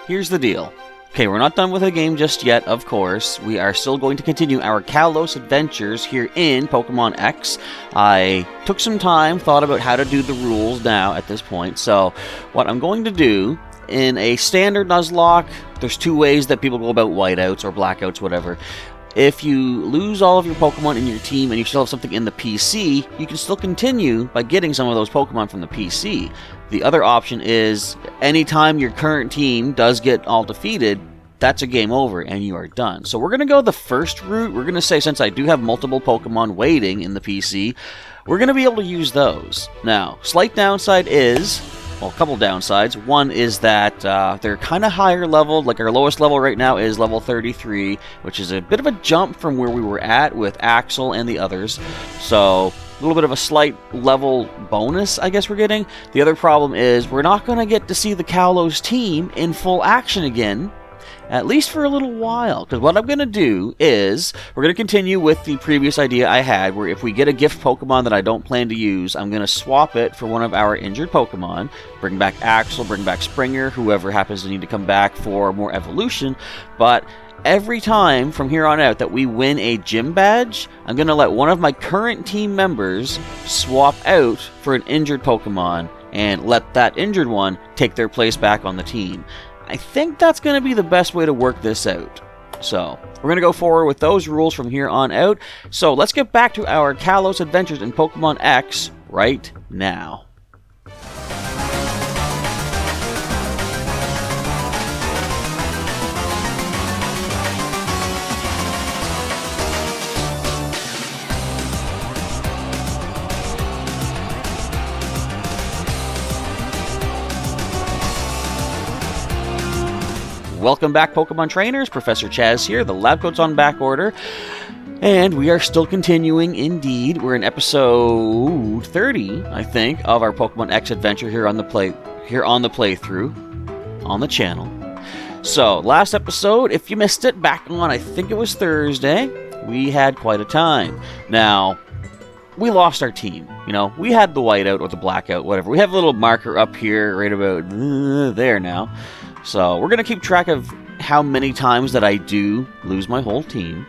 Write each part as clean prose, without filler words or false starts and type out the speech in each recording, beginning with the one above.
here's the deal. Okay, we're not done with the game just yet, of course. We are still going to continue our Kalos adventures here in Pokemon X. I took some time, thought about how to do the rules now at this point. So, what I'm going to do, in a standard Nuzlocke, there's two ways that people go about whiteouts or blackouts, whatever. If you lose all of your Pokemon in your team and you still have something in the PC, you can still continue by getting some of those Pokemon from the PC. The other option is, anytime your current team does get all defeated, that's a game over and you are done. So we're going to go the first route. We're going to say, since I do have multiple Pokemon waiting in the PC, we're going to be able to use those. Now, slight downside is, well, a couple downsides. One is that they're kind of higher leveled. Like, our lowest level right now is level 33, which is a bit of a jump from where we were at with Axel and the others. So, a little bit of a slight level bonus, I guess we're getting. The other problem is we're not going to get to see the Kalos team in full action again, at least for a little while, because what I'm going to do is, we're going to continue with the previous idea I had, where if we get a gift Pokemon that I don't plan to use, I'm going to swap it for one of our injured Pokemon, bring back Axel, bring back Springer, whoever happens to need to come back for more evolution, but every time from here on out that we win a gym badge, I'm going to let one of my current team members swap out for an injured Pokemon, and let that injured one take their place back on the team. I think that's going to be the best way to work this out. So, we're going to go forward with those rules from here on out. So, let's get back to our Kalos adventures in Pokemon X right now. Welcome back, Pokemon trainers. Professor Chaz here. The lab coat's on back order, and we are still continuing. Indeed, we're in episode 30, I think, of our Pokemon X adventure here on the playthrough on the channel. So, last episode, if you missed it, back on, I think it was Thursday, we had quite a time. Now, we lost our team. You know, we had the whiteout or the blackout, whatever. We have a little marker up here, right about there now. So, we're going to keep track of how many times that I do lose my whole team.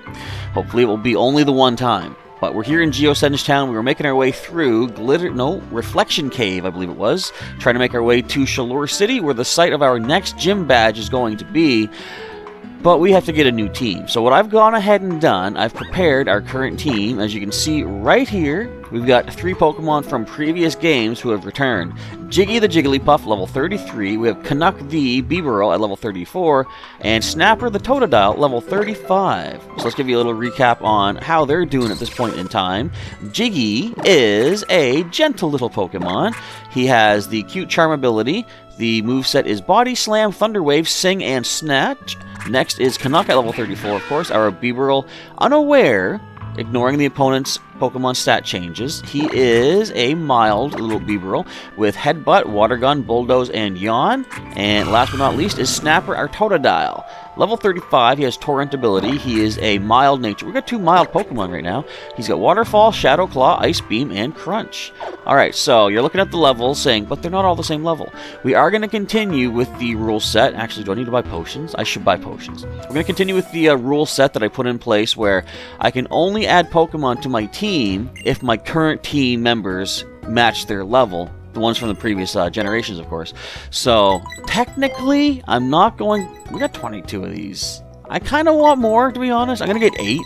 Hopefully it will be only the one time. But we're here in Geosenge Town. We were making our way through Reflection Cave, I believe it was. Trying to make our way to Shalour City, where the site of our next gym badge is going to be. But we have to get a new team. So what I've gone ahead and done, I've prepared our current team. As you can see right here, we've got 3 Pokemon from previous games who have returned. Jiggy the Jigglypuff, level 33. We have Canuck the Bibarel at level 34. And Snapper the Totodile, level 35. So let's give you a little recap on how they're doing at this point in time. Jiggy is a gentle little Pokemon. He has the cute charm ability. The moveset is Body Slam, Thunder Wave, Sing, and Snatch. Next is Canuck at level 34, of course, our Bibarel, unaware, ignoring the opponent's Pokemon stat changes. He is a mild little Bibarel with Headbutt, Water Gun, Bulldoze, and Yawn. And last but not least is Snapper, our Totodile. Level 35, he has Torrent ability. He is a mild nature. We've got 2 mild Pokemon right now. He's got Waterfall, Shadow Claw, Ice Beam, and Crunch. Alright, so you're looking at the levels saying, but they're not all the same level. We are going to continue with the rule set. Actually, do I need to buy potions? I should buy potions. We're going to continue with the rule set that I put in place where I can only add Pokemon to my team if my current team members match their level. The ones from the previous generations, of course. So, technically, I'm not going... We got 22 of these. I kind of want more, to be honest. I'm going to get 8.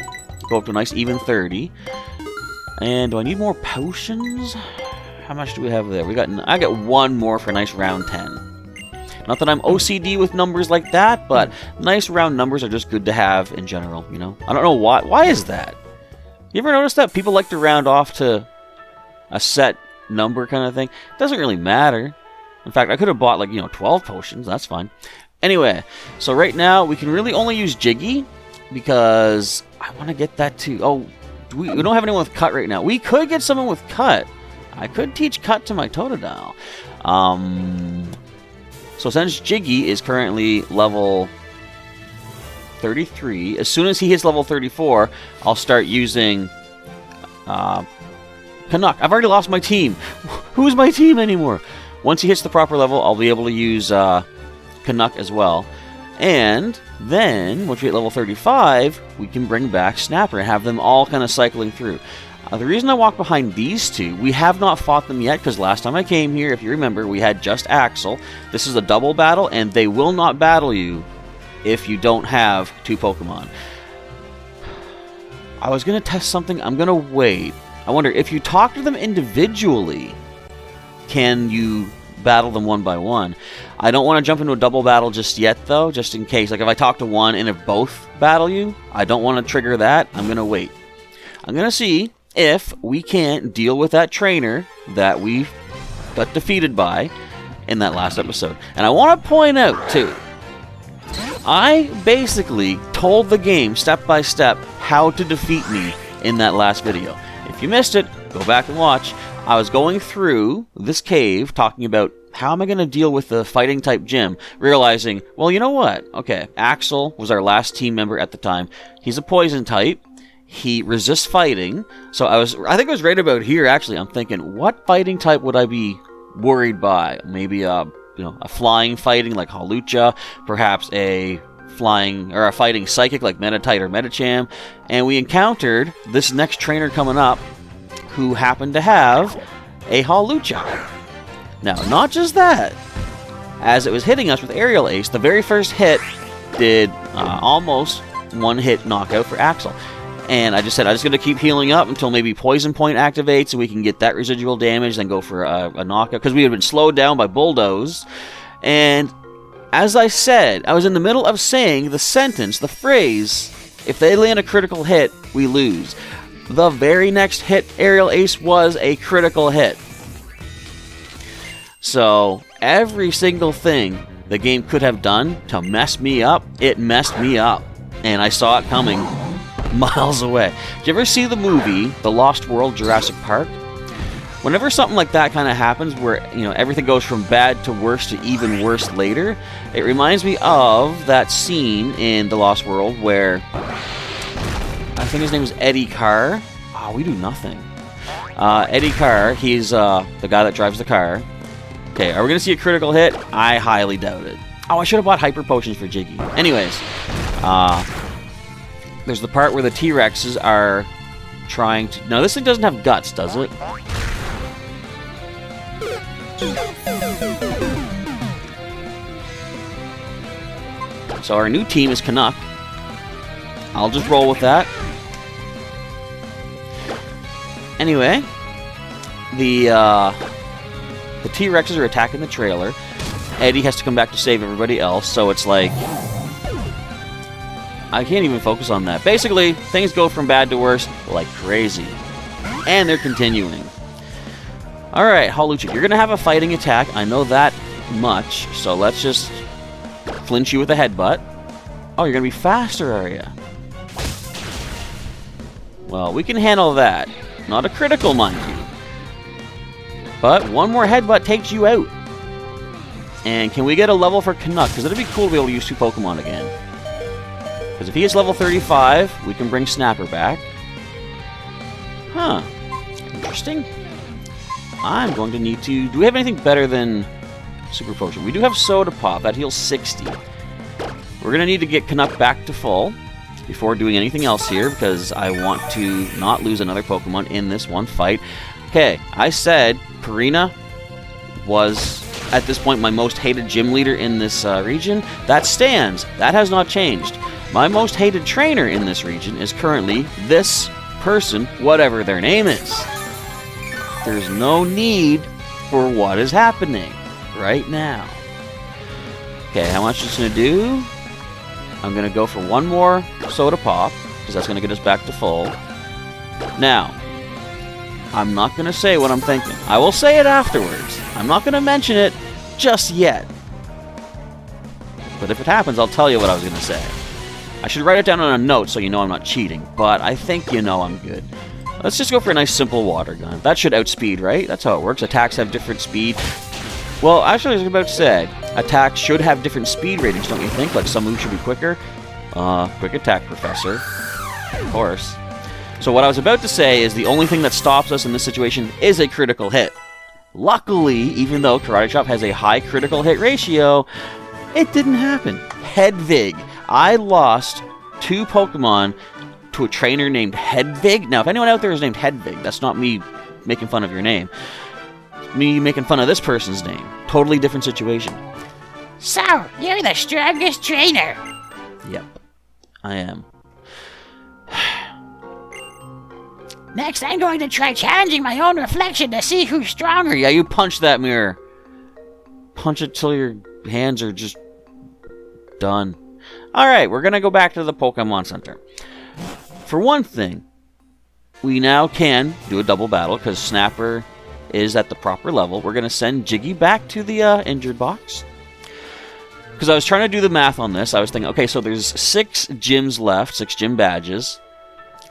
Go up to a nice even 30. And do I need more potions? How much do we have there? I got 1 more for a nice round 10. Not that I'm OCD with numbers like that, but nice round numbers are just good to have in general, you know? I don't know why. Why is that? You ever notice that? People like to round off to a set number kind of thing. It doesn't really matter. In fact, I could have bought 12 potions. That's fine. Anyway, so right now we can really only use Jiggy because I want to get that too. Oh, we don't have anyone with Cut right now. We could get someone with Cut. I could teach Cut to my Totodile. So since Jiggy is currently level 33, as soon as he hits level 34, I'll start using Canuck. I've already lost my team. Who's my team anymore? Once he hits the proper level, I'll be able to use Canuck as well. And then, once we hit level 35, we can bring back Snapper and have them all kind of cycling through. The reason I walk behind these two, we have not fought them yet, because last time I came here, if you remember, we had just Axel. This is a double battle, and they will not battle you if you don't have 2 Pokemon. I was going to test something. I'm going to wait. I wonder, if you talk to them individually, can you battle them one by one? I don't want to jump into a double battle just yet, though, just in case. Like, if I talk to one and if both battle you, I don't want to trigger that. I'm going to wait. I'm going to see if we can't deal with that trainer that we got defeated by in that last episode. And I want to point out, too, I basically told the game, step by step, how to defeat me in that last video. If you missed it, go back and watch. I was going through this cave talking about how am I going to deal with the fighting type gym, realizing, well, you know what? Okay, Axel was our last team member at the time. He's a poison type. He resists fighting. So I think I was right about here, actually. I'm thinking, what fighting type would I be worried by? Maybe a flying fighting like Hawlucha, perhaps a flying or a fighting psychic like Meditite or Medicham. And we encountered this next trainer coming up who happened to have a Hawlucha. Now, not just that. As it was hitting us with Aerial Ace, the very first hit did almost one-hit knockout for Axel. And I just said, I'm just going to keep healing up until maybe Poison Point activates and we can get that residual damage, then go for a knockout. Because we had been slowed down by Bulldoze. And as I said, I was in the middle of saying the sentence, the phrase, if they land a critical hit, we lose. The very next hit, Aerial Ace, was a critical hit. So, every single thing the game could have done to mess me up, it messed me up. And I saw it coming miles away. Did you ever see the movie, The Lost World, Jurassic Park? Whenever something like that kind of happens, where everything goes from bad to worse to even worse later, it reminds me of that scene in The Lost World where I think his name is Eddie Carr. Oh, we do nothing. Eddie Carr, he's the guy that drives the car. Okay, are we going to see a critical hit? I highly doubt it. Oh, I should have bought Hyper Potions for Jiggy. Anyways, there's the part where the T-Rexes are trying to... Now, this thing doesn't have guts, does it? So our new team is Canuck. I'll just roll with that. Anyway, the T-Rexes are attacking the trailer. Eddie has to come back to save everybody else, so it's like... I can't even focus on that. Basically, things go from bad to worse like crazy. And they're continuing. Alright, Hawlucha, you're going to have a fighting attack. I know that much, so let's just flinch you with a headbutt. Oh, you're going to be faster, are you? Well, we can handle that. Not a critical, mind you. But one more headbutt takes you out. And can we get a level for Canuck? Because it'd be cool to be able to use 2 Pokemon again. Because if he is level 35, we can bring Snapper back. Huh. Interesting. I'm going to need to... Do we have anything better than Super Potion? We do have Soda Pop. That heals 60. We're going to need to get Canuck back to full before doing anything else here, because I want to not lose another Pokemon in this one fight. Okay, I said Purina was, at this point, my most hated gym leader in this region. That stands. That has not changed. My most hated trainer in this region is currently this person, whatever their name is. There's no need for what is happening right now. Okay, how much is it going to do? I'm going to go for one more Soda Pop, because that's going to get us back to full. Now, I'm not going to say what I'm thinking. I will say it afterwards. I'm not going to mention it just yet. But if it happens, I'll tell you what I was going to say. I should write it down on a note so you know I'm not cheating, but I think you know I'm good. Let's just go for a nice simple water gun. That should outspeed, right? That's how it works. Attacks have different speed. Well, actually, I was about to say, attacks should have different speed ratings, don't you think? Like some moves should be quicker. Quick attack, Professor. Of course. So what I was about to say is the only thing that stops us in this situation is a critical hit. Luckily, even though Karate Chop has a high critical hit ratio, It didn't happen. Hedvig. I lost 2 Pokemon to a trainer named Hedvig. Now, if anyone out there is named Hedvig, that's not me making fun of your name. It's me making fun of this person's name. Totally different situation. So, you're the strongest trainer. Yep, I am. Next, I'm going to try challenging my own reflection to see who's stronger. Yeah, you punch that mirror. Punch it till your hands are just done. Alright, we're going to go back to the Pokemon Center. For one thing, we now can do a double battle because Snapper is at the proper level. We're going to send Jiggy back to the injured box. Because I was trying to do the math on this. I was thinking, okay, so there's 6 gyms left, 6 gym badges.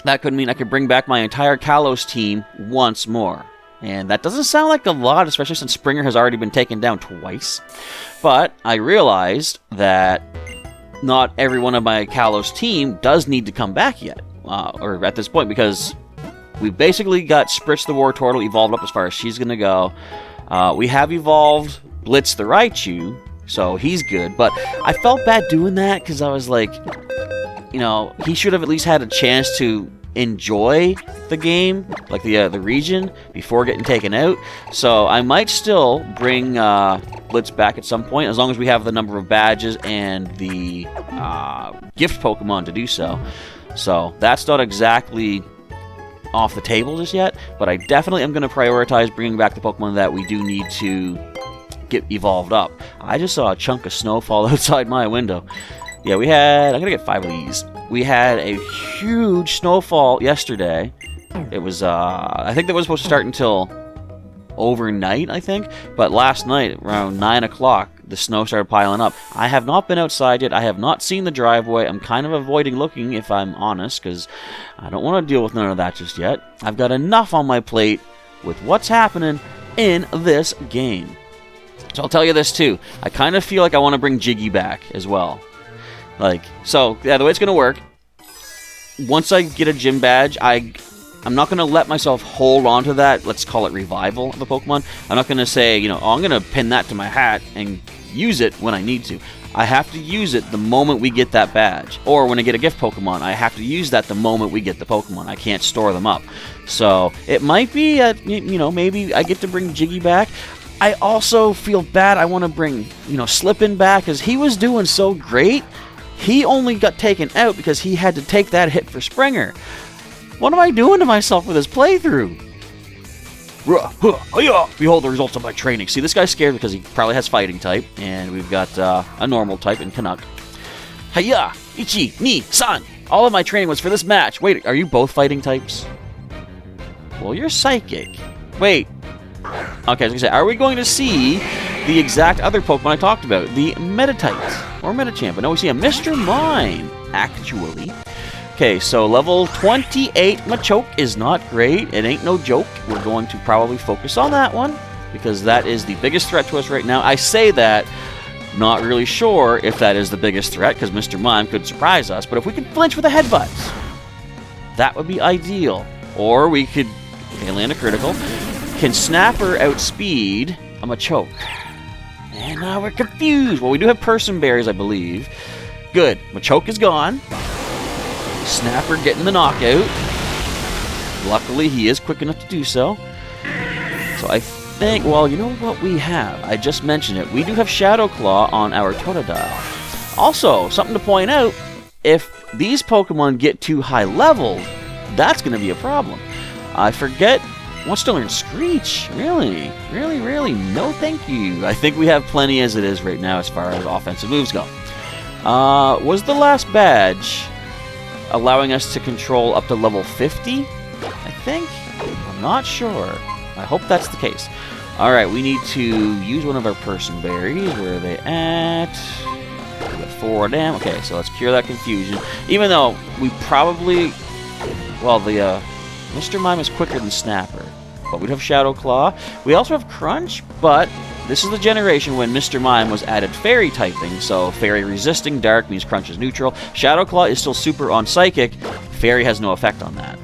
That could mean I could bring back my entire Kalos team once more. And that doesn't sound like a lot, especially since Springer has already been taken down twice. But I realized that not every one of my Kalos team does need to come back yet. Or at this point, because we've basically got Spritz the Wartortle evolved up as far as she's going to go. We have evolved Blitz the Raichu, so he's good. But I felt bad doing that because I was like, you know, he should have at least had a chance to enjoy the game, like the region, before getting taken out. So I might still bring Blitz back at some point, as long as we have the number of badges and the gift Pokemon to do so. So that's not exactly off the table just yet, but I definitely am going to prioritize bringing back the Pokemon that we do need to get evolved up. I just saw a chunk of snow fall outside my window. Yeah, we had... I'm going to get 5 of these. We had a huge snowfall yesterday. It was, I think that was supposed to start until overnight, I think. But last night, around 9 o'clock, the snow started piling up. I have not been outside yet. I have not seen the driveway. I'm kind of avoiding looking, if I'm honest, because I don't want to deal with none of that just yet. I've got enough on my plate with what's happening in this game. So I'll tell you this, too. I kind of feel like I want to bring Jiggy back as well. So, yeah, the way it's going to work, once I get a gym badge, I'm not going to let myself hold on to that, let's call it revival of a Pokemon. I'm not going to say, you know, oh, I'm going to pin that to my hat and use it when I need to. I have to use it the moment we get that badge. Or when I get a gift Pokemon, I have to use that the moment we get the Pokemon. I can't store them up. So, it might be, you know, maybe I get to bring Jiggy back. I also feel bad I want to bring, you know, Slippin back, because he was doing so great. He only got taken out because he had to take that hit for Springer. What am I doing to myself with this playthrough? Behold the results of my training. See, this guy's scared because he probably has fighting type, and we've got a normal type in Canuck. Hiya! Ichi! Ni! San! All of my training was for this match. Wait, are you both fighting types? Well, you're psychic. Wait. Okay, I was going to say, are we going to see the exact other Pokemon I talked about? The Meditite, or Medicham. But no, we see a Mr. Mime, actually. Okay, so level 28 Machoke is not great. It ain't no joke. We're going to probably focus on that one, because that is the biggest threat to us right now. I say that, not really sure if that is the biggest threat, because Mr. Mime could surprise us. But if we could flinch with a headbutt, that would be ideal. Or we could land a critical. Can Snapper outspeed a Machoke? And now we're confused. Well, we do have Person Berries, I believe. Good. Machoke is gone. Snapper getting the knockout. Luckily, he is quick enough to do so. So I think, well, you know what we have? I just mentioned it. We do have Shadow Claw on our Totodile. Also, something to point out, if these Pokemon get too high leveled, that's going to be a problem. I forget... Wants to learn Screech? Really? Really, really? No thank you. I think we have plenty as it is right now as far as offensive moves go. Was the last badge allowing us to control up to level 50? I think? I'm not sure. I hope that's the case. Alright, we need to use one of our Person Berries. Where are they at? We got 4 of them. Okay, so let's cure that confusion. Even though we probably... Well, the Mr. Mime is quicker than Snapper. But we have Shadow Claw. We also have Crunch, but this is the generation when Mr. Mime was added Fairy typing, so Fairy resisting Dark means Crunch is neutral. Shadow Claw is still super on Psychic. Fairy has no effect on that.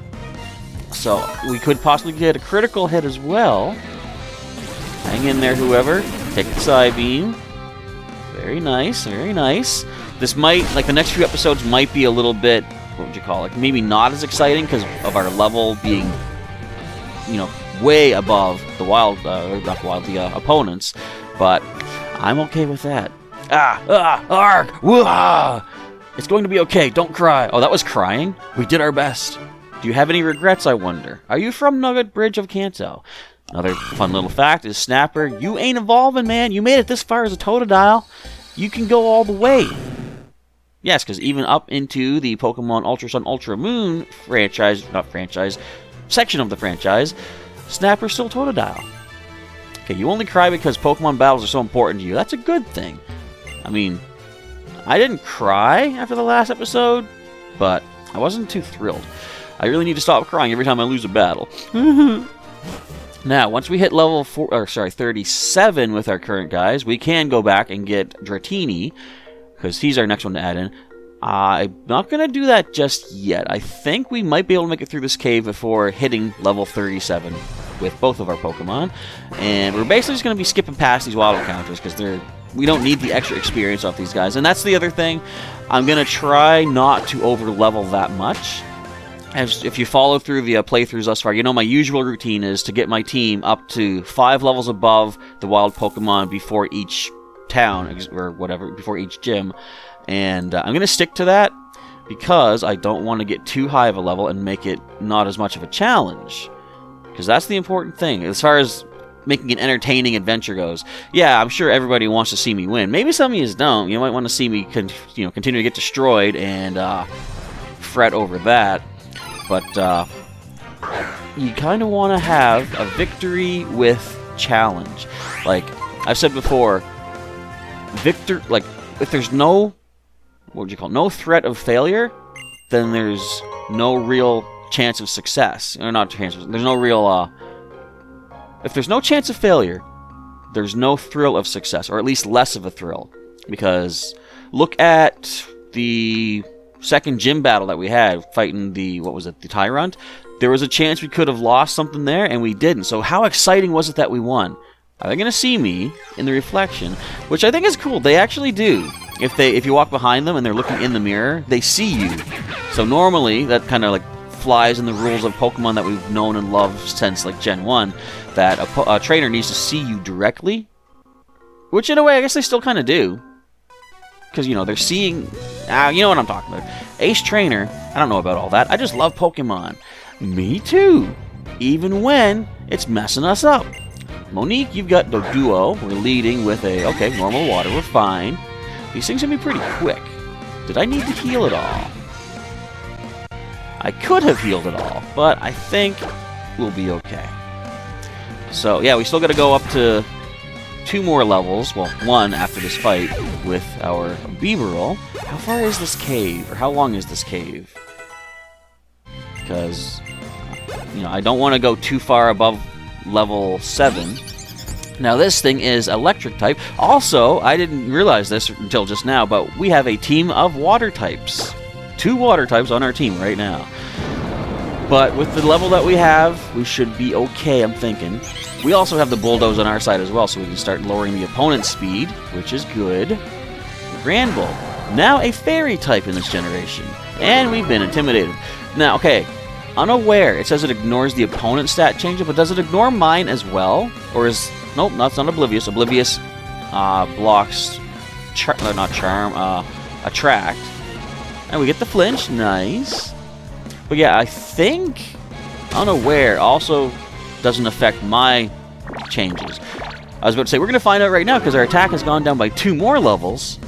So we could possibly get a critical hit as well. Hang in there, whoever. Take the Psybeam. Very nice, very nice. This might, like the next few episodes might be a little bit, what would you call it? Maybe not as exciting because of our level being, you know, way above the the opponents. But I'm okay with that. It's going to be okay. Don't cry. Oh, that was crying? We did our best. Do you have any regrets, I wonder? Are you from Nugget Bridge of Kanto? Another fun little fact is, Snapper, you ain't evolving, man. You made it this far as a Totodile. You can go all the way. Yes, because even up into the Pokemon Ultra Sun, Ultra Moon section of the franchise, Snapper's still Totodile. Okay, you only cry because Pokemon battles are so important to you. That's a good thing. I mean, I didn't cry after the last episode, but I wasn't too thrilled. I really need to stop crying every time I lose a battle. Now, once we hit level 37 with our current guys, we can go back and get Dratini, because he's our next one to add in. I'm not going to do that just yet. I think we might be able to make it through this cave before hitting level 37 with both of our Pokemon. And we're basically just going to be skipping past these wild encounters, because we don't need the extra experience off these guys. And that's the other thing. I'm going to try not to over-level that much. If you follow through the playthroughs thus far, you know my usual routine is to get my team up to 5 levels above the wild Pokemon before each town, or whatever, before each gym. And I'm going to stick to that because I don't want to get too high of a level and make it not as much of a challenge. Because that's the important thing. As far as making an entertaining adventure goes, yeah, I'm sure everybody wants to see me win. Maybe some of you don't. You might want to see me continue to get destroyed and fret over that. But you kind of want to have a victory with challenge. Like I've said before, if there's no, no threat of failure, then there's no real chance of success. Or not chance. There's no real. If there's no chance of failure, there's no thrill of success, or at least less of a thrill. Because look at the second gym battle that we had fighting the Tyrant. There was a chance we could have lost something there, and we didn't. So how exciting was it that we won? Are they going to see me in the reflection? Which I think is cool. They actually do. If you walk behind them and they're looking in the mirror, they see you. So normally, that kind of like flies in the rules of Pokemon that we've known and loved since like Gen 1, that a trainer needs to see you directly. Which in a way, I guess they still kind of do. Because, they're seeing... you know what I'm talking about. Ace Trainer, I don't know about all that. I just love Pokemon. Me too. Even when it's messing us up. Monique, you've got the duo. We're leading with normal water. We're fine. These things can be pretty quick. Did I need to heal at all? I could have healed it all, but I think we'll be okay. So, yeah, we still got to go up to 2 more levels, well, 1 after this fight with our Beaverl. How far is this cave, or how long is this cave? Because, I don't want to go too far above level 7. Now, this thing is electric type. Also, I didn't realize this until just now, but we have a team of water types. 2 water types on our team right now. But with the level that we have, we should be okay, I'm thinking. We also have the Bulldoze on our side as well, so we can start lowering the opponent's speed, which is good. Granville, now a fairy type in this generation. And we've been intimidated. Now, okay, unaware, it says it ignores the opponent's stat change, but does it ignore mine as well? Or is... Nope, that's not Oblivious. Oblivious blocks... Attract. And we get the flinch. Nice. But yeah, I think unaware also doesn't affect my changes. I was about to say, we're going to find out right now because our attack has gone down by 2 more levels.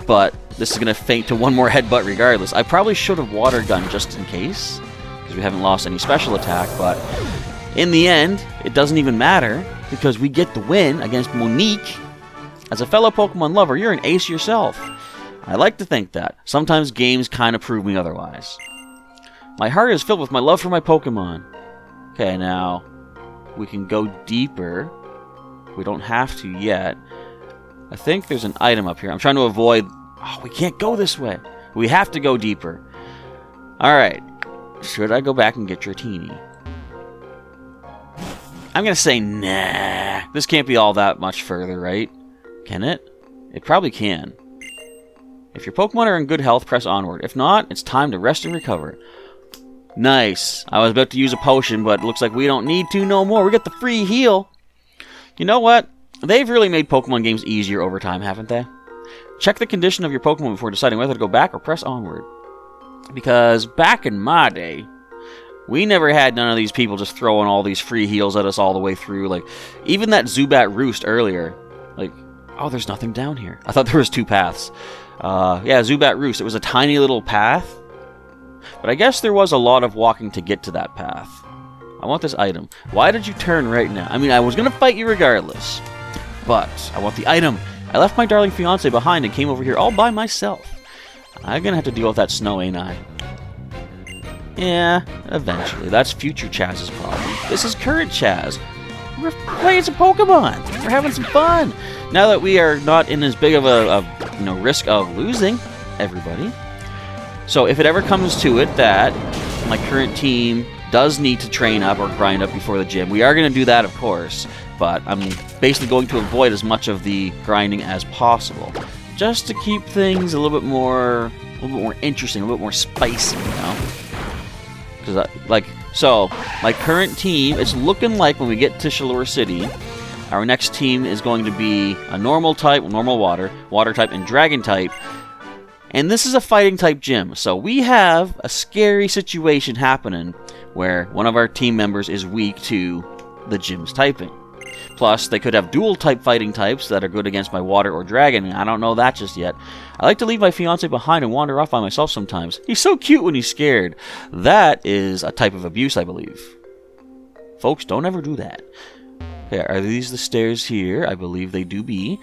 But this is going to faint to 1 more headbutt regardless. I probably should have water gun just in case, because we haven't lost any special attack. But in the end, it doesn't even matter because we get the win against Monique. As a fellow Pokemon lover, you're an ace yourself. I like to think that. Sometimes games kind of prove me otherwise. My heart is filled with my love for my Pokemon. Okay, now we can go deeper. We don't have to yet. I think there's an item up here. I'm trying to avoid... Oh, we can't go this way. We have to go deeper. Alright. Should I go back and get Dratini? I'm going to say, nah. This can't be all that much further, right? Can it? It probably can. If your Pokemon are in good health, press onward. If not, it's time to rest and recover. Nice. I was about to use a potion, but it looks like we don't need to no more. We got the free heal. You know what? They've really made Pokemon games easier over time, haven't they? Check the condition of your Pokemon before deciding whether to go back or press onward. Because back in my day, we never had none of these people just throwing all these free heals at us all the way through. Like, even that Zubat Roost earlier. Like, oh, there's nothing down here. I thought there was 2 paths. Yeah, Zubat Roost. It was a tiny little path. But I guess there was a lot of walking to get to that path. I want this item. Why did you turn right now? I mean, I was going to fight you regardless. But I want the item. I left my darling fiancé behind and came over here all by myself. I'm going to have to deal with that snow, ain't I? Yeah, eventually. That's future Chaz's problem. This is current Chaz. We're playing some Pokemon. We're having some fun. Now that we are not in as big of a risk of losing everybody. So if it ever comes to it that my current team does need to train up or grind up before the gym, we are going to do that, of course. But I'm basically going to avoid as much of the grinding as possible, just to keep things a little bit more interesting, a little bit more spicy, you know. Because so my current team, it's looking like when we get to Shallure City, our next team is going to be a normal type, normal water type, and dragon type. And this is a fighting type gym, so we have a scary situation happening where one of our team members is weak to the gym's typing. Plus, they could have dual type fighting types that are good against my water or dragon, and I don't know that just yet. I like to leave my fiancé behind and wander off by myself sometimes. He's so cute when he's scared. That is a type of abuse, I believe. Folks, don't ever do that. Okay, are these the stairs here? I believe they do be.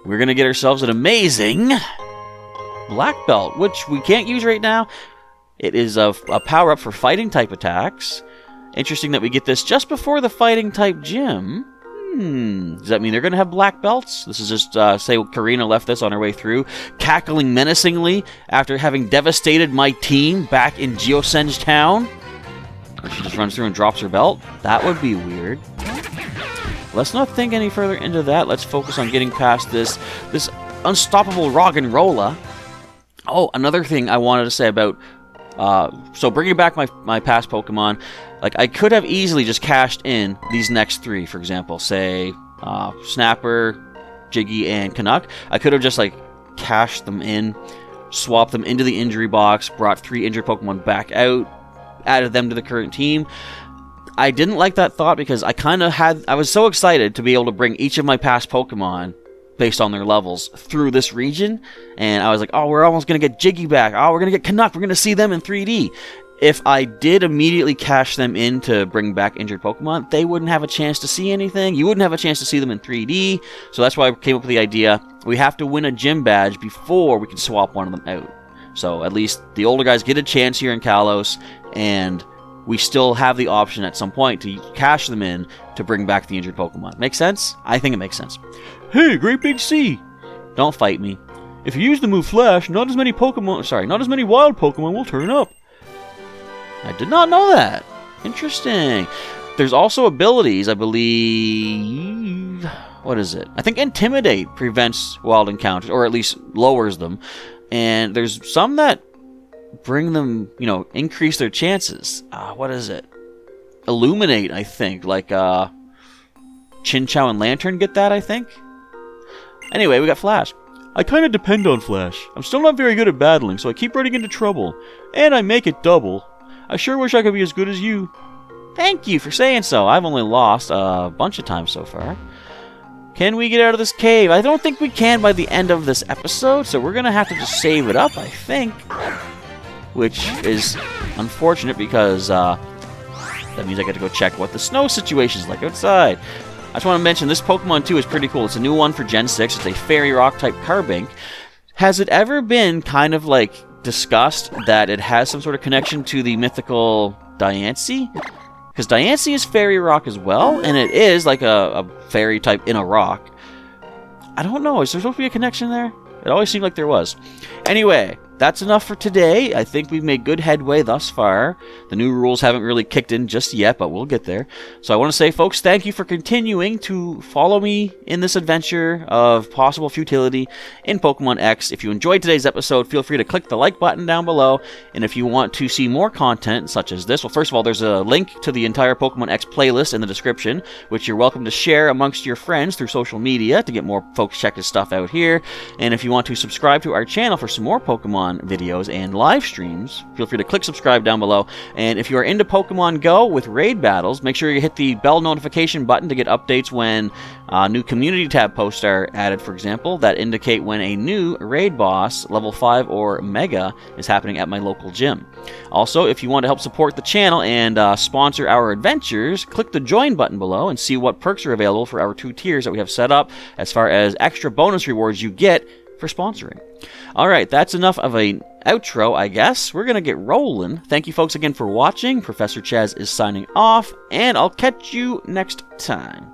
We're going to get ourselves an amazing Black Belt, which we can't use right now. It is a power-up for fighting type attacks. Interesting that we get this just before the fighting type gym. Does that mean they're going to have black belts? This is just, say Karina left this on her way through, cackling menacingly after having devastated my team back in Geosenge Town. Or she just runs through and drops her belt. That would be weird. Let's not think any further into that. Let's focus on getting past this unstoppable Roggenrola. Oh, another thing I wanted to say about... so bringing back my past Pokemon, like I could have easily just cashed in these next 3, for example, say Snapper, Jiggy, and Canuck. I could have just like cashed them in, swapped them into the injury box, brought 3 injured Pokemon back out, added them to the current team. I didn't like that thought because I was so excited to be able to bring each of my past Pokemon based on their levels through this region, and I was like, oh, we're almost going to get Jiggy back, oh, we're going to get Canuck, we're going to see them in 3D. If I did immediately cash them in to bring back injured Pokemon, they wouldn't have a chance to see anything, you wouldn't have a chance to see them in 3D, so that's why I came up with the idea, we have to win a gym badge before we can swap one of them out. So at least the older guys get a chance here in Kalos, and we still have the option at some point to cash them in to bring back the injured Pokemon. Make sense? I think it makes sense. Hey, Great Big C! Don't fight me. If you use the move Flash, not as many wild Pokemon will turn up. I did not know that. Interesting. There's also abilities, I believe... What is it? I think Intimidate prevents wild encounters, or at least lowers them. And there's some that bring them, increase their chances. What is it? Illuminate, I think. Like, Chinchou and Lantern get that, I think. Anyway, we got Flash. I kind of depend on Flash. I'm still not very good at battling, so I keep running into trouble. And I make it double. I sure wish I could be as good as you. Thank you for saying so. I've only lost a bunch of times so far. Can we get out of this cave? I don't think we can by the end of this episode, so we're going to have to just save it up, I think. Which is unfortunate because that means I get to go check what the snow situation is like outside. I just want to mention this Pokemon too is pretty cool. It's a new one for Gen 6. It's a Fairy Rock type Carbink. Has it ever been kind of like discussed that it has some sort of connection to the mythical Diancie? Because Diancie is Fairy Rock as well, and it is like a fairy type in a rock. I don't know. Is there supposed to be a connection there? It always seemed like there was. Anyway, that's enough for today. I think we've made good headway thus far. The new rules haven't really kicked in just yet, but we'll get there. So I want to say, folks, thank you for continuing to follow me in this adventure of possible futility in Pokemon X. If you enjoyed today's episode, feel free to click the like button down below. And if you want to see more content such as this, well, first of all, there's a link to the entire Pokemon X playlist in the description, which you're welcome to share amongst your friends through social media to get more folks check this stuff out here. And if you want to subscribe to our channel for some more Pokemon videos and live streams, feel free to click subscribe down below. And if you are into Pokemon Go with raid battles, make sure you hit the bell notification button to get updates when new community tab posts are added, for example, that indicate when a new raid boss, level 5 or Mega, is happening at my local gym. Also, if you want to help support the channel and sponsor our adventures, click the join button below and see what perks are available for our 2 tiers that we have set up as far as extra bonus rewards you get for sponsoring. Alright, that's enough of an outro, I guess. We're going to get rolling. Thank you folks again for watching. Professor Chaz is signing off, and I'll catch you next time.